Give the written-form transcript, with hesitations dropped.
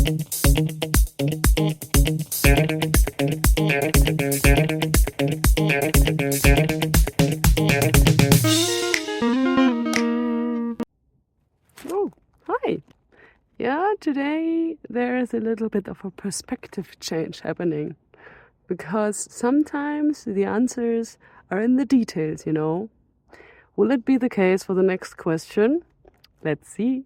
Oh, hi. Yeah, today there is a little bit of a perspective change happening because sometimes the answers are in the details, you know. Will it be the case for the next question? Let's see.